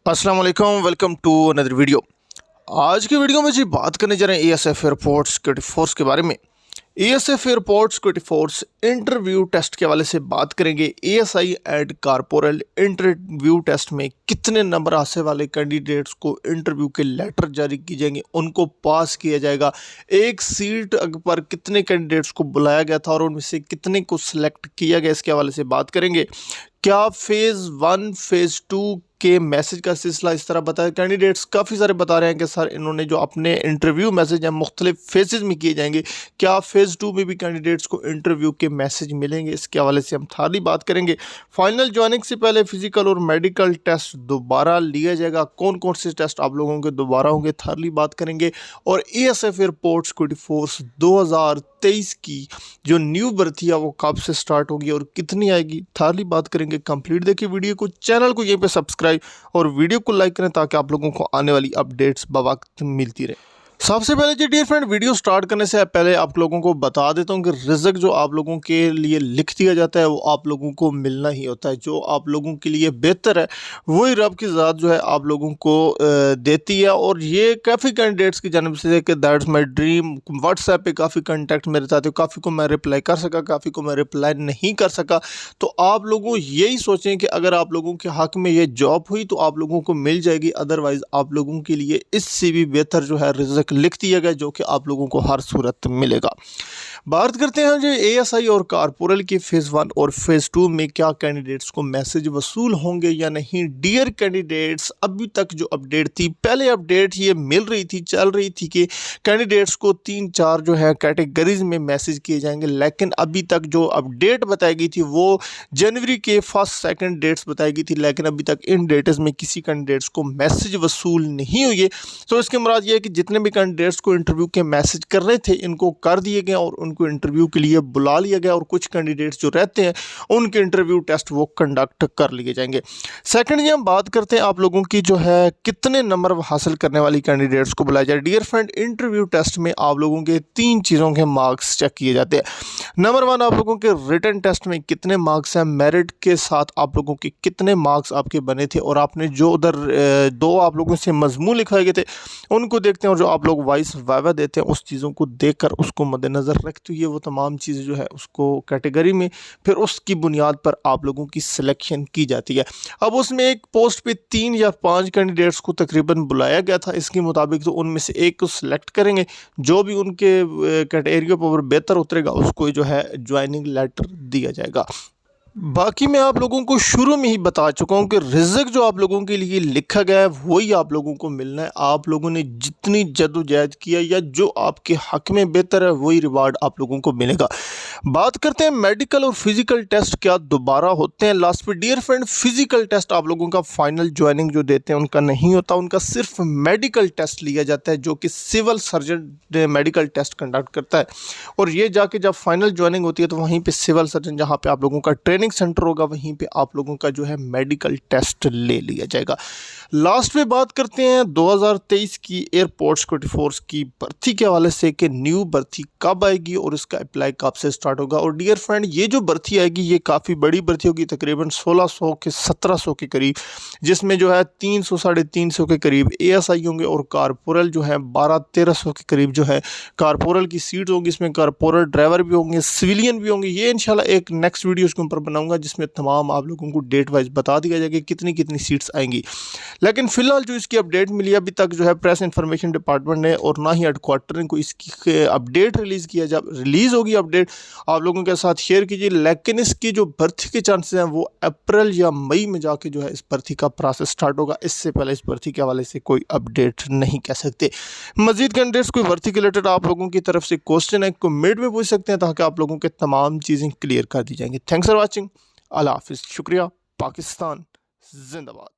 अस्सलाम वालेकुम, welcome to another video. आज की वीडियो में जी बात करने जा रहे हैं एएसएफ एयरपोर्ट सिक्योरिटी फोर्स के बारे में। ASF airport security force interview test के हवाले से बात करेंगे। ASI and corporal interview test में कितने नंबर आने वाले कैंडिडेट्स को इंटरव्यू के लेटर जारी किए जाएंगे, उनको पास किया जाएगा। एक सीट पर कितने कैंडिडेट्स को बुलाया गया था और उनमें से कितने को सिलेक्ट किया गया, इसके हवाले से बात करेंगे। क्या फेज़ 1 फेज़ 2 के मैसेज का सिलसिला इस तरह बताया। कैंडिडेट्स काफ़ी सारे बता रहे हैं कि सर इन्होंने जो अपने इंटरव्यू मैसेज हैं मुख्तलिफ फेजेस में किए जाएंगे, क्या फेज़ 2 में भी कैंडिडेट्स को इंटरव्यू के मैसेज मिलेंगे, इसके हवाले से हम थाली बात करेंगे। फाइनल ज्वाइनिंग से पहले फिजिकल और मेडिकल टेस्ट दोबारा लिया जाएगा, कौन कौन से टेस्ट आप लोगों के दोबारा होंगे, थाली बात करेंगे। और एएसएफ एयरपोर्ट सिक्योरिटी फोर्स 2023 की जो न्यू भर्ती है वो कब से स्टार्ट होगी और कितनी आएगी, थाली बात करेंगे। कंप्लीट देखिए वीडियो को, चैनल को यहीं पे सब्सक्राइब और वीडियो को लाइक करें ताकि आप लोगों को आने वाली अपडेट्स बवक्त मिलती रहे। सबसे पहले जी डियर फ्रेंड, वीडियो स्टार्ट करने से पहले आप लोगों को बता देता हूं कि रिज़्क जो आप लोगों के लिए लिख दिया जाता है वो आप लोगों को मिलना ही होता है। जो आप लोगों के लिए बेहतर है वही रब की ज़ात जो है आप लोगों को देती है। और ये काफ़ी कैंडिडेट्स की जानब से कि दैट्स माई ड्रीम। व्हाट्सएप पे काफ़ी कॉन्टैक्ट मेरे साथ है, काफ़ी को मैं रिप्लाई कर सका, काफ़ी को मैं रिप्लाई नहीं कर सका। तो आप लोगों यही सोचें कि अगर आप लोगों के हक़ में ये जॉब हुई तो आप लोगों को मिल जाएगी, अदरवाइज़ आप लोगों के लिए इससे भी बेहतर जो है रिज़्क लिख दिया गया जो कि आप लोगों को हर सूरत मिलेगा। बात करते हैं जो एएसआई और कारपोरल की फेज़ 1 और फेज़ 2 में क्या कैंडिडेट्स को मैसेज वसूल होंगे या नहीं। डियर कैंडिडेट्स, अभी तक जो अपडेट थी, पहले अपडेट ये मिल रही थी, चल रही थी कि कैंडिडेट्स को 3-4 जो है कैटेगरीज में मैसेज किए जाएंगे, लेकिन अभी तक जो अपडेट बताई गई थी वो जनवरी के 1-2 डेट्स बताई गई थी, लेकिन अभी तक इन डेट्स में किसी कैंडिडेट्स को मैसेज वसूल नहीं हुई है। तो इसके मुराद ये है कि जितने भी कैंडिडेट्स को इंटरव्यू के मैसेज करने थे इनको कर दिए गए और उनको इंटरव्यू के लिए बुला लिया गया, और कुछ कैंडिडेट्स जो रहते हैं उनके इंटरव्यू टेस्ट वो कंडक्ट कर लिए जाएंगे। सेकंड ये हम बात करते हैं आप लोगों की जो है कितने नंबर हासिल करने वाली कैंडिडेट्स को बुलाया जाए। डियर फ्रेंड, इंटरव्यू टेस्ट में आप लोगों के 3 चीज़ों के मार्क्स चेक किए जाते हैं। नंबर 1, आप लोगों के रिटन टेस्ट में कितने मार्क्स हैं, मेरिट के साथ आप लोगों के कितने मार्क्स आपके बने थे, और आपने जो उधर 2 आप लोगों से मजमून लिखवाए गए थे उनको देखते हैं, और जो आप लोग वाइस वाइवा देते हैं उस चीज़ों को देखकर उसको मद्देनज़र रखते हुए वो तमाम चीज़ें जो है उसको कैटेगरी में फिर उसकी बुनियाद पर आप लोगों की सिलेक्शन की जाती है। अब उसमें एक पोस्ट पे 3 या 5 कैंडिडेट्स को तकरीबन बुलाया गया था, इसके मुताबिक तो उनमें से एक को सिलेक्ट करेंगे, जो भी उनके कैटेगरी पर बेहतर उतरेगा उसको जो है ज्वाइनिंग लेटर दिया जाएगा। बाकी मैं आप लोगों को शुरू में ही बता चुका हूँ कि रिज़्क जो आप लोगों के लिए लिखा गया है वही आप लोगों को मिलना है। आप लोगों ने जितनी जद्दोजहद किया या जो आपके हक़ में बेहतर है वही रिवार्ड आप लोगों को मिलेगा। बात करते हैं मेडिकल और फिज़िकल टेस्ट क्या दोबारा होते हैं लास्ट पे। डियर फ्रेंड, फिज़िकल टेस्ट आप लोगों का फाइनल ज्वाइनिंग जो देते हैं उनका नहीं होता, उनका सिर्फ मेडिकल टेस्ट लिया जाता है जो कि civil surgeon medical test conduct करता है। और ये जाके जब फाइनल ज्वाइनिंग होती है तो वहीं पर सिविल सर्जन जहाँ पर आप लोगों का ट्रेनिंग सेंटर होगा वहीं पे आप लोगों का जो है मेडिकल टेस्ट ले लिया जाएगा। लास्ट में बात करते हैं 2023 की एयरपोर्ट सिक्योरिटी फोर्स की भर्ती के हवाले से कि न्यू भर्ती कब आएगी और इसका अप्लाई कब से स्टार्ट होगा। और डियर फ्रेंड, ये जो भर्ती आएगी ये काफ़ी बड़ी भर्ती होगी, तकरीबन 1600 के 1700 के करीब, जिसमें जो है 300 350 के करीब एएसआई होंगे और कारपोरल जो है 1200-1300 के करीब जो है कारपोरल की सीट होगी। इसमें कारपोरल ड्राइवर भी होंगे, सिविलियन भी होंगे। ये इंशाल्लाह एक नेक्स्ट वीडियो के ऊपर बनाऊंगा जिसमें तमाम आप लोगों को डेट वाइज बता दिया जाएगा कितनी कितनी सीट्स आएंगी। लेकिन फिलहाल जो इसकी अपडेट मिली अभी तक जो है प्रेस इंफॉर्मेशन डिपार्टमेंट ने और ना ही हेडक्वार्टर ने को इसकी अपडेट रिलीज़ किया। जब रिलीज़ होगी अपडेट आप लोगों के साथ शेयर कीजिए। लेकिन इसकी जो भर्ती के चांसेस हैं वो अप्रैल या मई में जाके जो है इस भर्ती का प्रोसेस स्टार्ट होगा। इससे पहले इस भर्ती के हवाले से कोई अपडेट नहीं कह सकते। मजीद कैंडिडेट्स कोई भर्ती के रिलेटेड आप लोगों की तरफ से क्वेश्चन है कमेंट में पूछ सकते हैं ताकि आप लोगों के तमाम चीज़ें क्लियर कर दी जाएंगी। Thanks for watching. अल्लाह हाफिज़, शुक्रिया। पाकिस्तान जिंदाबाद।